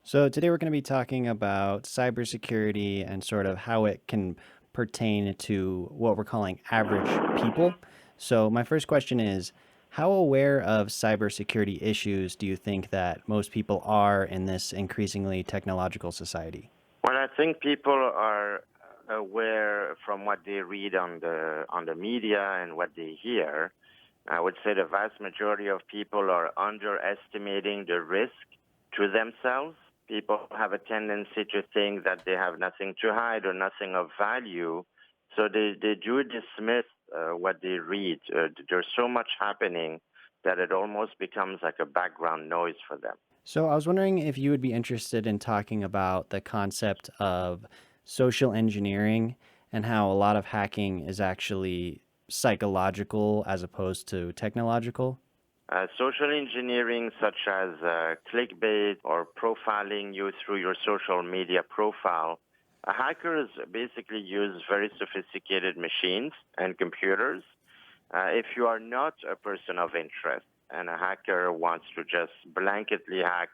So today we're going to be talking about cybersecurity and sort of how it can pertain to what we're calling average people. So my first question is, how aware of cybersecurity issues do you think that most people are in this increasingly technological society? Well, I think people are aware from what they read on the media and what they hear. I would say the vast majority of people are underestimating the risk to themselves. People have a tendency to think that they have nothing to hide or nothing of value, so they do dismiss what they read. There's so much happening that it almost becomes like a background noise for them. So I was wondering if you would be interested in talking about the concept of social engineering and how a lot of hacking is actually psychological as opposed to technological. Social engineering, such as clickbait or profiling you through your social media profile, hackers basically use very sophisticated machines and computers. If you are not a person of interest and a hacker wants to just blanketly hack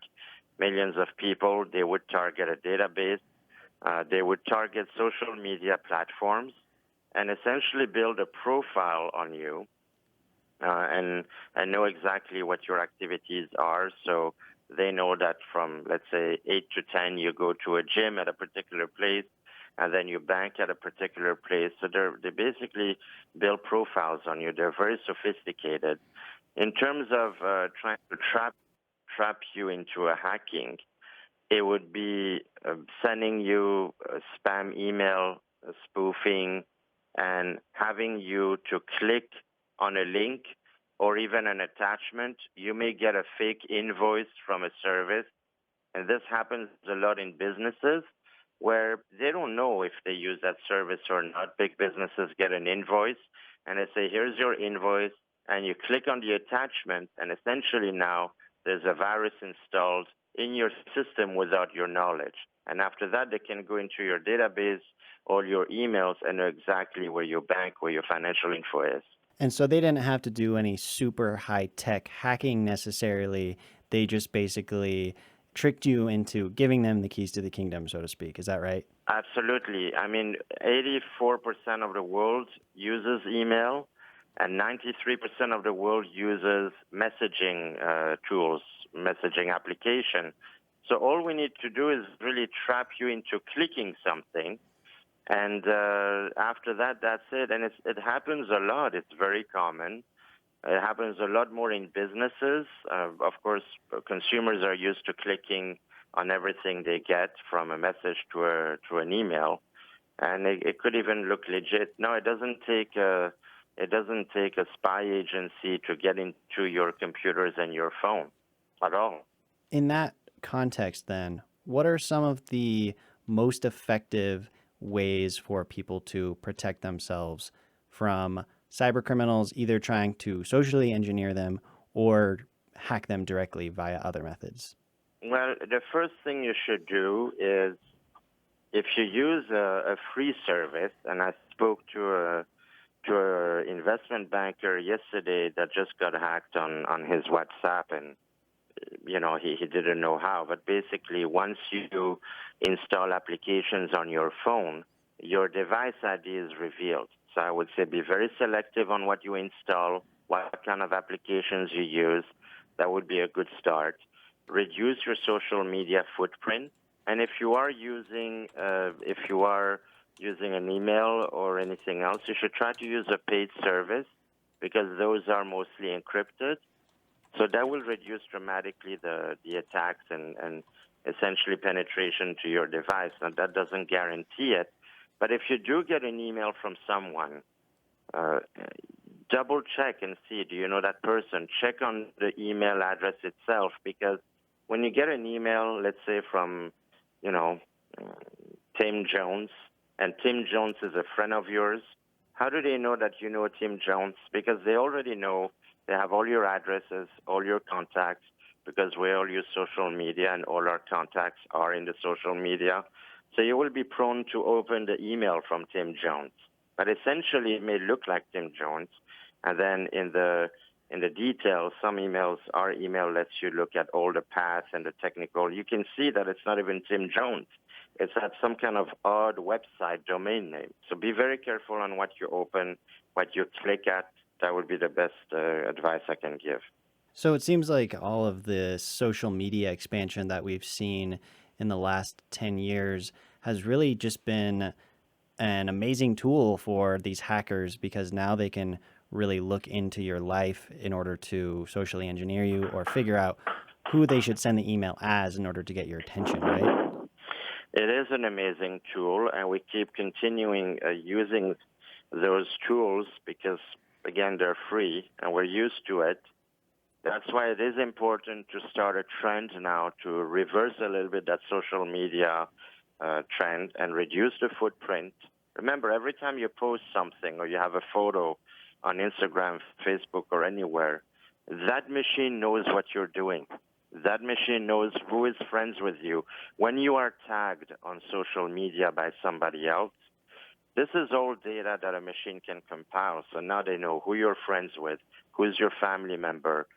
millions of people, they would target a database, they would target social media platforms, and essentially build a profile on you and know exactly what your activities are. So they know that from, let's say, 8 to 10, you go to a gym at a particular place, and then you bank at a particular place. So they basically build profiles on you. They're very sophisticated. In terms of trying to trap you into a hacking, it would be sending you a spam email, spoofing, and having you to click on a link or even an attachment. You may get a fake invoice from a service. And this happens a lot in businesses where they don't know if they use that service or not. Big businesses get an invoice and they say, here's your invoice. And you click on the attachment, and essentially now there's a virus installed in your system without your knowledge. And after that, they can go into your database, all your emails, and know exactly where your bank, where your financial info is. And so they didn't have to do any super high tech hacking necessarily. They just basically tricked you into giving them the keys to the kingdom, so to speak. Is that right? Absolutely. I mean, 84% of the world uses email, and 93% of the world uses messaging tools, messaging application. So all we need to do is really trap you into clicking something. And after that, that's it. And it happens a lot. It's very common. It happens a lot more in businesses. Of course, consumers are used to clicking on everything they get from a message to an email, and it could even look legit. No, it doesn't take a spy agency to get into your computers and your phone at all. In that context, then, what are some of the most effective ways for people to protect themselves from cyber criminals either trying to socially engineer them or hack them directly via other methods? Well, the first thing you should do is if you use a free service, and I spoke to an investment banker yesterday that just got hacked on his WhatsApp, and he didn't know how. But basically, once you install applications on your phone, your device ID is revealed. So I would say be very selective on what you install, what kind of applications you use. That would be a good start. Reduce your social media footprint. And if you are using an email or anything else, you should try to use a paid service because those are mostly encrypted. So that will reduce dramatically the attacks and essentially penetration to your device. Now, that doesn't guarantee it. But if you do get an email from someone, double check and see, do you know that person? Check on the email address itself, because when you get an email, let's say from, Tim Jones, and Tim Jones is a friend of yours, how do they know that you know Tim Jones? Because they already know. They have all your addresses, all your contacts, because we all use social media and all our contacts are in the social media. So you will be prone to open the email from Tim Jones. But essentially, it may look like Tim Jones. And then in the in the details. Some emails, our email lets you look at all the paths and the technical. You can see that it's not even Tim Jones. It's at some kind of odd website domain name. So be very careful on what you open, what you click at. That would be the best advice I can give. So it seems like all of the social media expansion that we've seen in the last 10 years has really just been an amazing tool for these hackers, because now they can really look into your life in order to socially engineer you or figure out who they should send the email as in order to get your attention, right? It is an amazing tool, and we keep continuing using those tools because, again, they're free and we're used to it. That's why it is important to start a trend now to reverse a little bit that social media trend and reduce the footprint. Remember, every time you post something or you have a photo on Instagram, Facebook, or anywhere, that machine knows what you're doing. That machine knows who is friends with you. When you are tagged on social media by somebody else, this is all data that a machine can compile. So now they know who you're friends with, who's your family member.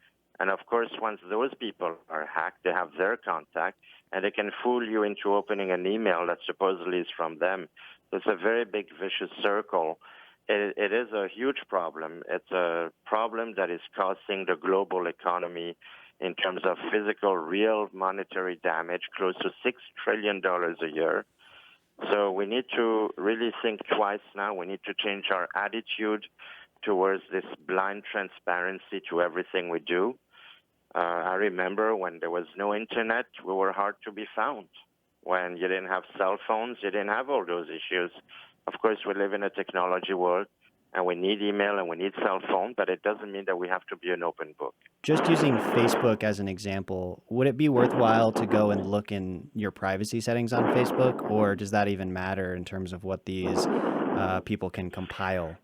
And of course, once those people are hacked, they have their contact, and they can fool you into opening an email that supposedly is from them. It's a very big vicious circle. It is a huge problem. It's a problem that is costing the global economy in terms of physical, real monetary damage, close to $6 trillion a year. So we need to really think twice now. We need to change our attitude towards this blind transparency to everything we do. I remember when there was no internet, we were hard to be found. When you didn't have cell phones, you didn't have all those issues. Of course, we live in a technology world, and we need email and we need cell phone, but it doesn't mean that we have to be an open book. Just using Facebook as an example, would it be worthwhile to go and look in your privacy settings on Facebook, or does that even matter in terms of what these people can compile?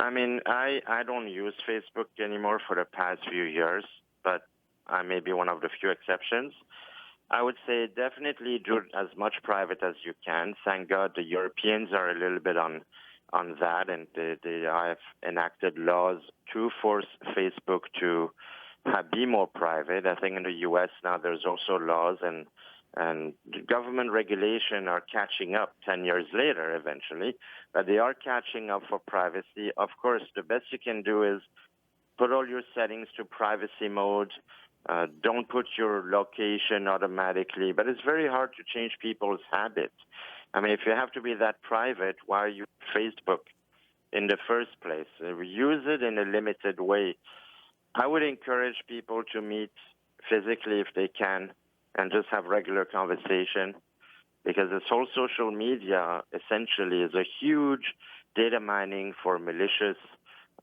I mean, I don't use Facebook anymore for the past few years, but I may be one of the few exceptions. I would say definitely do as much private as you can. Thank God the Europeans are a little bit on that, and they have enacted laws to force Facebook to be more private. I think in the U.S. now there's also laws and government regulation are catching up 10 years later eventually, but they are catching up for privacy. Of course, the best you can do is put all your settings to privacy mode. Don't put your location automatically, but it's very hard to change people's habits. I mean, if you have to be that private, why are you Facebook in the first place? Use it in a limited way. I would encourage people to meet physically if they can and just have regular conversation, because this whole social media essentially is a huge data mining for malicious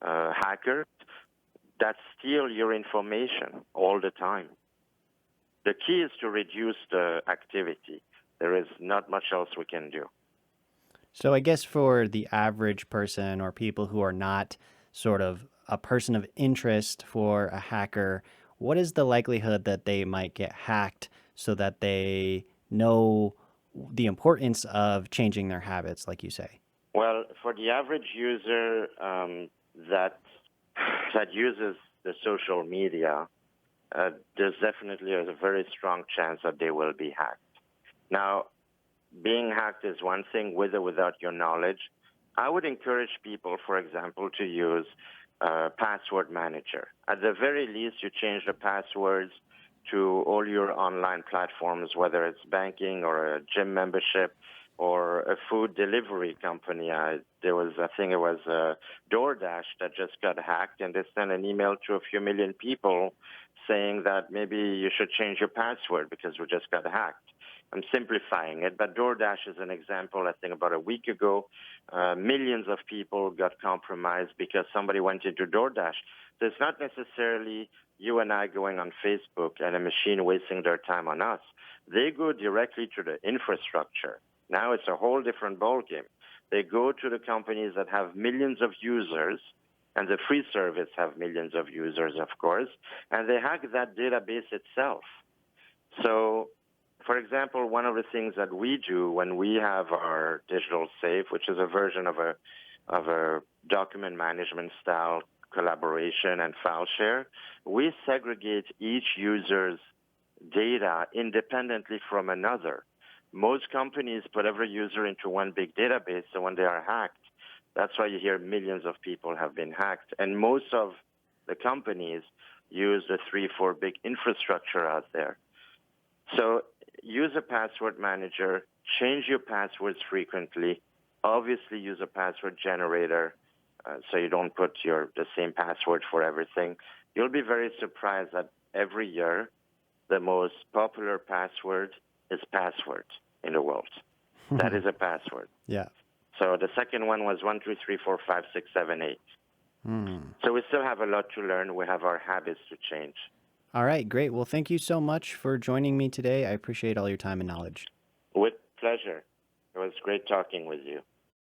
hackers that steal your information all the time. The key is to reduce the activity. There is not much else we can do. So I guess for the average person or people who are not sort of a person of interest for a hacker, what is the likelihood that they might get hacked so that they know the importance of changing their habits, like you say? Well, for the average user that uses the social media, there's definitely a very strong chance that they will be hacked. Now, being hacked is one thing, with or without your knowledge. I would encourage people, for example, to use password manager. At the very least, you change the passwords to all your online platforms, whether it's banking or a gym membership or a food delivery company. I think it was DoorDash that just got hacked, and they sent an email to a few million people saying that maybe you should change your password because we just got hacked. I'm simplifying it, but DoorDash is an example. I think about a week ago, millions of people got compromised because somebody went into DoorDash. So it's not necessarily you and I going on Facebook and a machine wasting their time on us. They go directly to the infrastructure. Now it's a whole different ballgame. They go to the companies that have millions of users, and the free service have millions of users, of course, and they hack that database itself. So, for example, one of the things that we do when we have our digital safe, which is a version of a document management style collaboration and file share. We segregate each user's data independently from another. Most companies put every user into one big database, so when they are hacked, that's why you hear millions of people have been hacked. And most of the companies use the 3-4 big infrastructure out there. So use a password manager, change your passwords frequently, obviously use a password generator so you don't put the same password for everything. You'll be very surprised that every year the most popular password is password in the world. That is a password. Yeah. So the second one was 1, 2, 3, 4, 5, 6, 7, 8. So we still have a lot to learn. We have our habits to change. All right, great. Well, thank you so much for joining me today. I appreciate all your time and knowledge. With pleasure. It was great talking with you.